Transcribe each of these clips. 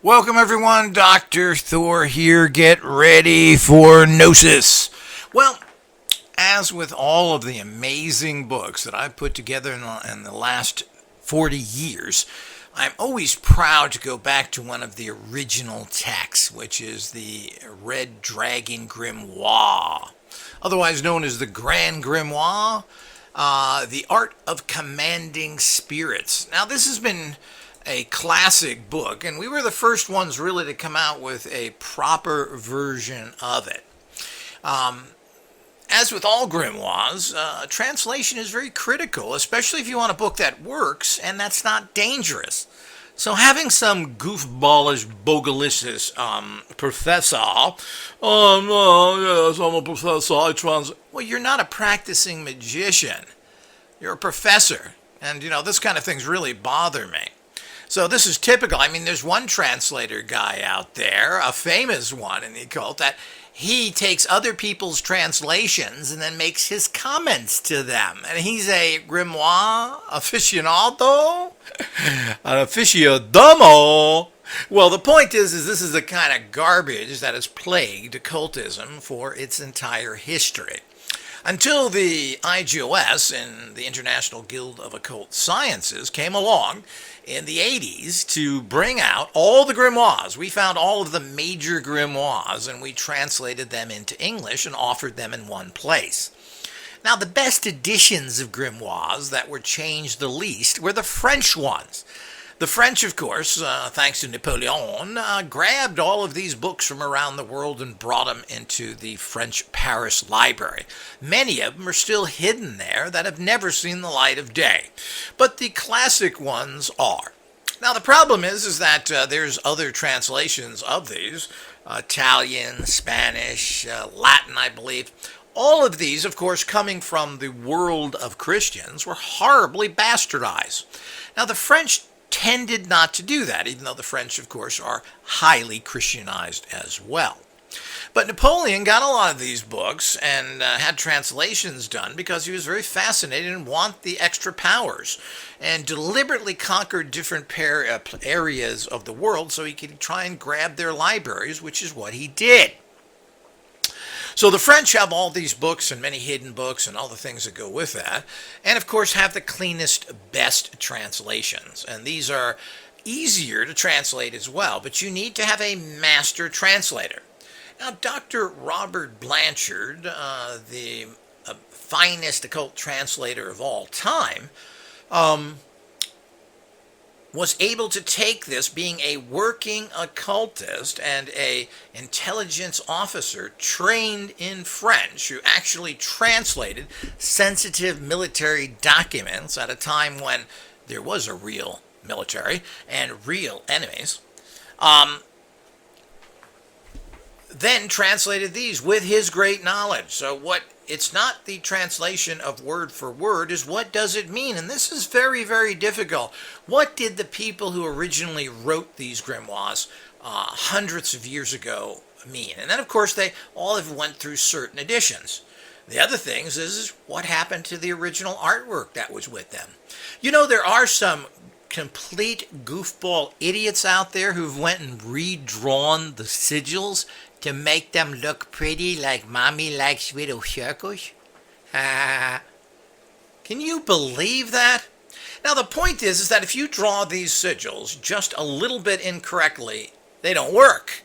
Welcome everyone, Dr. Thor here. Get ready for Gnosis. Well, as with all of the amazing books that I've put together in the last 40 years, I'm always proud to go back to one of the original texts, which is the Red Dragon Grimoire, otherwise known as the Grand Grimoire, The Art of Commanding Spirits. Now, this has been a classic book, and we were the first ones really to come out with a proper version of it. As with all grimoires, translation is very critical, especially if you want a book that works and that's not dangerous. So having some goofballish, bogalicious professor, yes, I'm a professor, well, you're not a practicing magician. You're a professor. And, this kind of things really bother me. So this is typical. I mean, there's one translator guy out there, a famous one in the occult, that he takes other people's translations and then makes his comments to them. And he's a grimoire aficionado, an aficionado. Well, the point is this is the kind of garbage that has plagued occultism for its entire history. Until the IGOS and the International Guild of Occult Sciences came along in the 80s to bring out all the grimoires. We found all of the major grimoires and we translated them into English and offered them in one place. Now, the best editions of grimoires that were changed the least were the French ones. The French, of course, thanks to Napoleon, grabbed all of these books from around the world and brought them into the French Paris Library. Many of them are still hidden there that have never seen the light of day, but the classic ones are. Now, the problem is that there's other translations of these, Italian, Spanish, Latin, I believe. All of these, of course, coming from the world of Christians, were horribly bastardized. Now, the French tended not to do that, even though the French, of course, are highly Christianized as well. But Napoleon got a lot of these books and had translations done because he was very fascinated and wanted the extra powers and deliberately conquered different areas of the world so he could try and grab their libraries, which is what he did. So the French have all these books and many hidden books and all the things that go with that. And of course have the cleanest, best translations. And these are easier to translate as well, but you need to have a master translator. Now, Dr. Robert Blanchard, the finest occult translator of all time, was able to take this, being a working occultist and a intelligence officer trained in French, who actually translated sensitive military documents at a time when there was a real military and real enemies, then translated these with his great knowledge. So it's not the translation of word for word, is what does it mean? And this is very, very difficult. What did the people who originally wrote these grimoires hundreds of years ago mean? And then, of course, they all have went through certain editions. The other things is what happened to the original artwork that was with them. There are some complete goofball idiots out there who've went and redrawn the sigils to make them look pretty, like mommy likes little circles. Can you believe that? Now, the point is that if you draw these sigils just a little bit incorrectly, they don't work.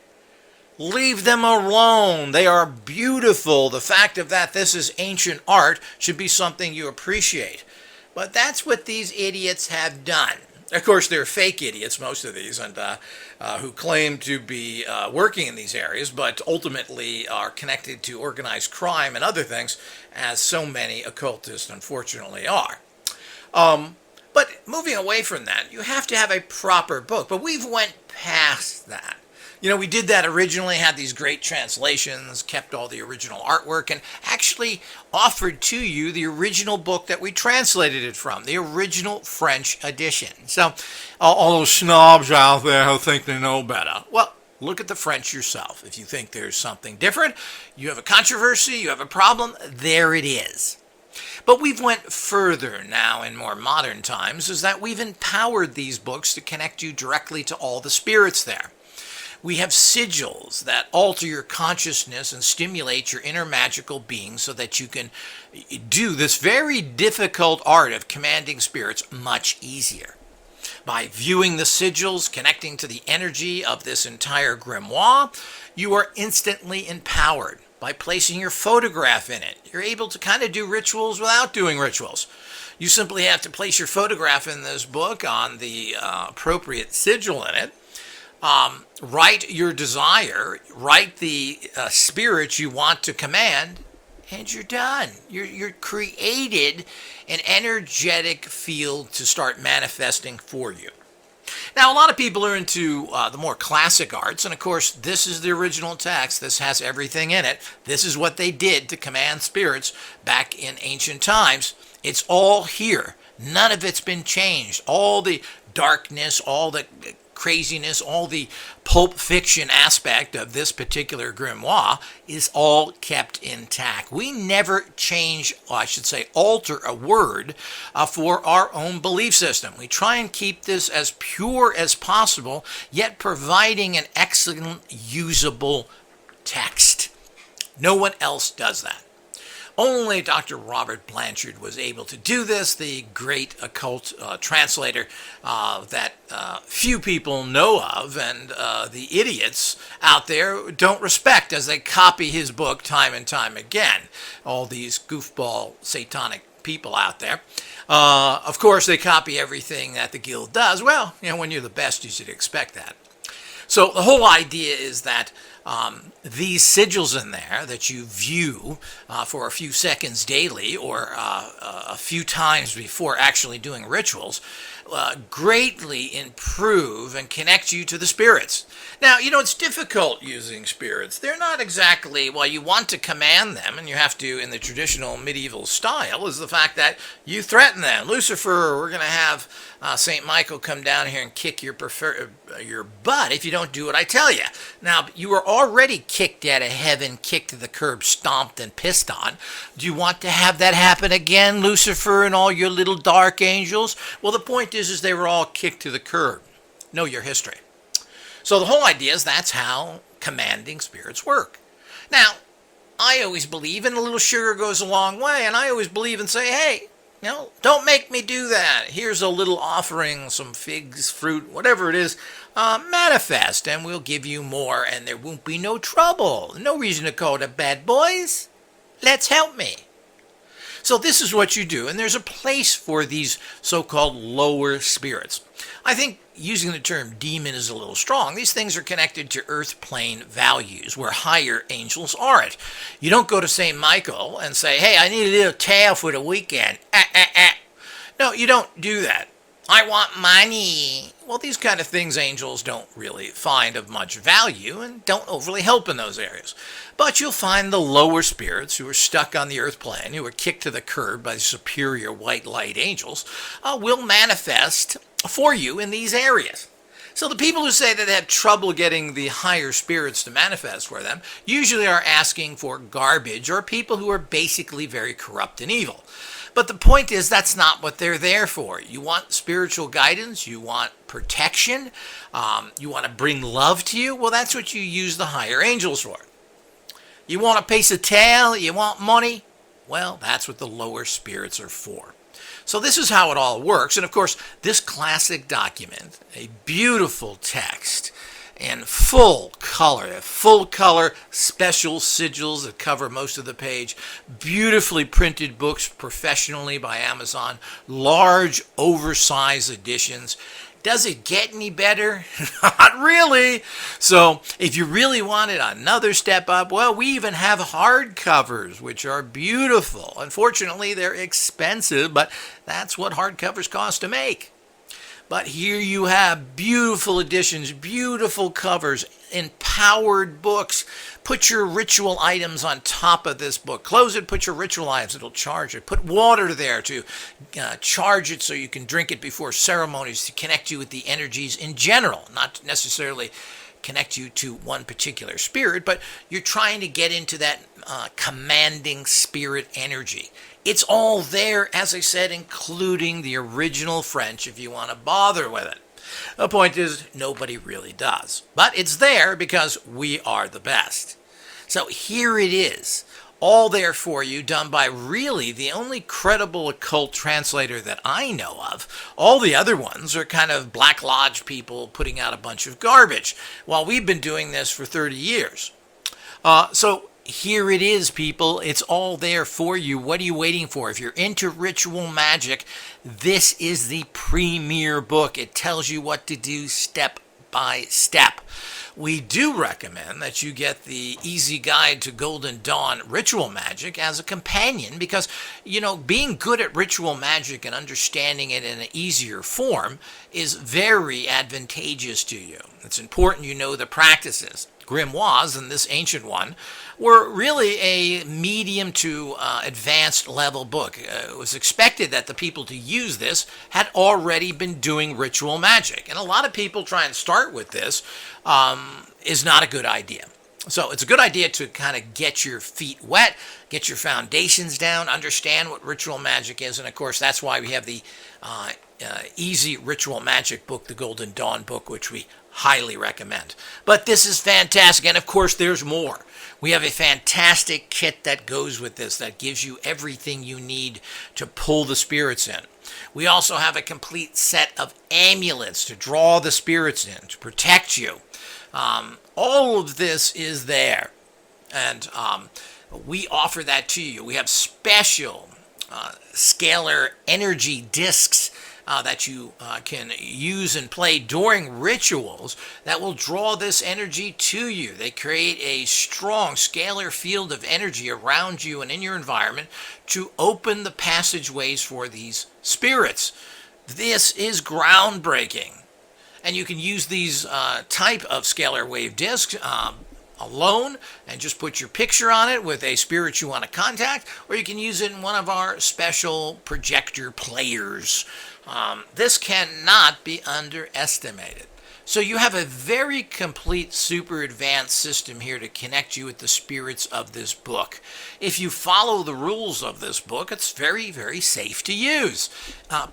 Leave them alone. They are beautiful. The fact of that this is ancient art should be something you appreciate. But that's what these idiots have done. Of course, they're fake idiots, most of these, and who claim to be working in these areas, but ultimately are connected to organized crime and other things, as so many occultists, unfortunately, are. But moving away from that, you have to have a proper book. But we've went past that. We did that originally, had these great translations, kept all the original artwork, and actually offered to you the original book that we translated it from, the original French edition. So, all those snobs out there who think they know better, well, look at the French yourself. If you think there's something different, you have a controversy, you have a problem, there it is. But we've went further now in more modern times, is that we've empowered these books to connect you directly to all the spirits there. We have sigils that alter your consciousness and stimulate your inner magical being so that you can do this very difficult art of commanding spirits much easier. By viewing the sigils, connecting to the energy of this entire grimoire, you are instantly empowered. By placing your photograph in it, you're able to kind of do rituals without doing rituals. You simply have to place your photograph in this book on the appropriate sigil in it. Write your desire, write the spirit you want to command, and you're done. You're created an energetic field to start manifesting for you. Now, a lot of people are into the more classic arts, and of course, this is the original text. This has everything in it. This is what they did to command spirits back in ancient times. It's all here. None of it's been changed. All the darkness, all the craziness, all the pulp fiction aspect of this particular grimoire is all kept intact. We never change, or I should say alter a word for our own belief system. We try and keep this as pure as possible, yet providing an excellent usable text. No one else does that. Only Dr. Robert Blanchard was able to do this, the great occult translator that few people know of, and the idiots out there don't respect as they copy his book time and time again. All these goofball satanic people out there. Of course, they copy everything that the guild does. Well, when you're the best, you should expect that. So the whole idea is that these sigils in there that you view for a few seconds daily or a few times before actually doing rituals greatly improve and connect you to the spirits. Now, it's difficult using spirits. They're not exactly, well, you want to command them, and you have to, in the traditional medieval style, is the fact that you threaten them. Lucifer, we're going to have St. Michael come down here and kick your butt if you don't do what I tell you. Now, you were already kicked out of heaven, kicked to the curb, stomped, and pissed on. Do you want to have that happen again, Lucifer and all your little dark angels? Well, the point is they were all kicked to the curb. Know your history. So the whole idea is that's how commanding spirits work. Now, I always believe, and a little sugar goes a long way, and I always believe and say, hey, don't make me do that. Here's a little offering, some figs, fruit, whatever it is, manifest, and we'll give you more, and there won't be no trouble. No reason to call it bad boys. Let's help me. So this is what you do, and there's a place for these so-called lower spirits. I think using the term demon is a little strong. These things are connected to earth plane values, where higher angels aren't. You don't go to St. Michael and say, hey, I need a little tail for the weekend. No, you don't do that. I want money. Well, these kind of things angels don't really find of much value and don't overly help in those areas. But you'll find the lower spirits who are stuck on the earth plane, who are kicked to the curb by superior white light angels, will manifest for you in these areas. So the people who say that they have trouble getting the higher spirits to manifest for them usually are asking for garbage or people who are basically very corrupt and evil. But the point is that's not what they're there for. You want spiritual guidance, you want protection, you want to bring love to you. Well, that's what you use the higher angels for. You want a piece of tail, you want money. Well, that's what the lower spirits are for. So this is how it all works. And of course, this classic document, a beautiful text in full color special sigils that cover most of the page, beautifully printed books professionally by Amazon, large oversized editions. Does it get any better? Not really. So if you really wanted another step up, well, we even have hardcovers, which are beautiful. Unfortunately, they're expensive, but that's what hardcovers cost to make. But here you have beautiful editions, beautiful covers, empowered books. Put your ritual items on top of this book. Close it, put your ritual items, it'll charge it. Put water there to charge it so you can drink it before ceremonies to connect you with the energies in general, not necessarily connect you to one particular spirit, but you're trying to get into that commanding spirit energy. It's all there, as I said, including the original French if you want to bother with it. The point is, nobody really does. But it's there because we are the best. So here it is, all there for you, done by really the only credible occult translator that I know of. All the other ones are kind of Black Lodge people putting out a bunch of garbage, while we've been doing this for 30 years. So here it is, people. It's all there for you. What are you waiting for? If you're into ritual magic, this is the premier book. It tells you what to do step by step. We do recommend that you get the Easy Guide to Golden Dawn Ritual Magic as a companion because, being good at ritual magic and understanding it in an easier form is very advantageous to you. It's important you know the practices. Grimoires, and this ancient one, were really a medium to advanced level book. It was expected that the people to use this had already been doing ritual magic. And a lot of people try and start with this is not a good idea. So it's a good idea to kind of get your feet wet, get your foundations down, understand what ritual magic is. And of course, that's why we have the Easy Ritual Magic book, the Golden Dawn book, which we highly recommend. But this is fantastic. And of course, there's more. We have a fantastic kit that goes with this that gives you everything you need to pull the spirits in. We also have a complete set of amulets to draw the spirits in, to protect you. All of this is there. And we offer that to you. We have special scalar energy discs that you can use and play during rituals that will draw this energy to you. They create a strong scalar field of energy around you and in your environment to open the passageways for these spirits. This is groundbreaking. And you can use these type of scalar wave discs alone and just put your picture on it with a spirit you want to contact, or you can use it in one of our special projector players. This cannot be underestimated. So you have a very complete, super advanced system here to connect you with the spirits of this book. If you follow the rules of this book, it's very, very safe to use.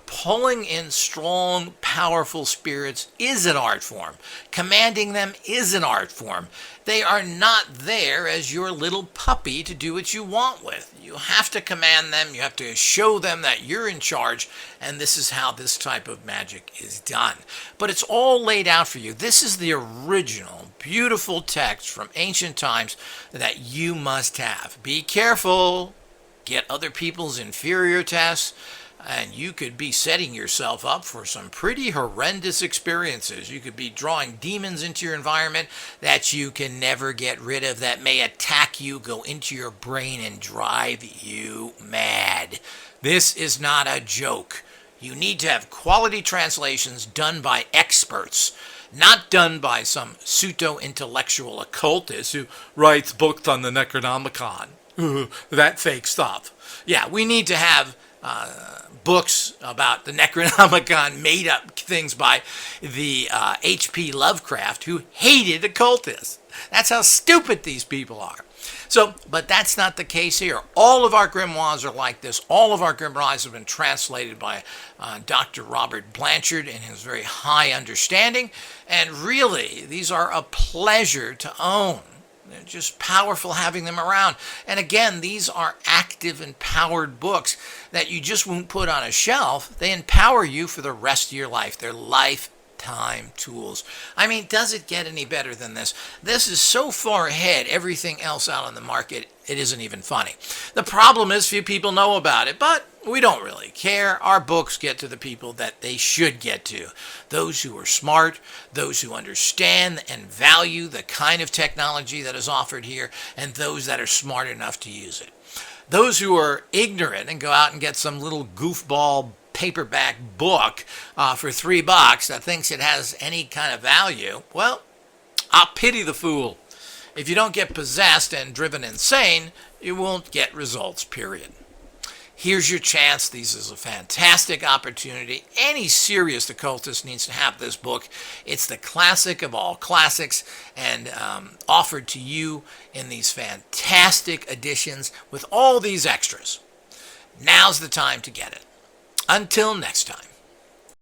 Pulling in strong, powerful spirits is an art form. Commanding them is an art form. They are not there as your little puppy to do what you want with. You have to command them. You have to show them that you're in charge, and this is how this type of magic is done. But it's all laid out for you. This is the original, beautiful text from ancient times that you must have. Be careful. Get other people's inferior tests, and you could be setting yourself up for some pretty horrendous experiences. You could be drawing demons into your environment that you can never get rid of, that may attack you, go into your brain, and drive you mad. This is not a joke. You need to have quality translations done by experts, not done by some pseudo-intellectual occultist who writes books on the Necronomicon. That fake stuff. Yeah, we need to have books about the Necronomicon, made up things by the H.P. Lovecraft, who hated occultists. That's how stupid these people are. So, but that's not the case here. All of our grimoires are like this. All of our grimoires have been translated by Dr. Robert Blanchard in his very high understanding. And really, these are a pleasure to own. They're just powerful having them around. And again, these are active, empowered books that you just won't put on a shelf. They empower you for the rest of your life. They're lifetime tools. I mean, does it get any better than this? This is so far ahead, everything else out on the market, it isn't even funny. The problem is few people know about it, but we don't really care. Our books get to the people that they should get to. Those who are smart, those who understand and value the kind of technology that is offered here, and those that are smart enough to use it. Those who are ignorant and go out and get some little goofball paperback book for $3 that thinks it has any kind of value, well, I'll pity the fool. If you don't get possessed and driven insane, you won't get results, period. Here's your chance. This is a fantastic opportunity. Any serious occultist needs to have this book. It's the classic of all classics, and offered to you in these fantastic editions with all these extras. Now's the time to get it. Until next time.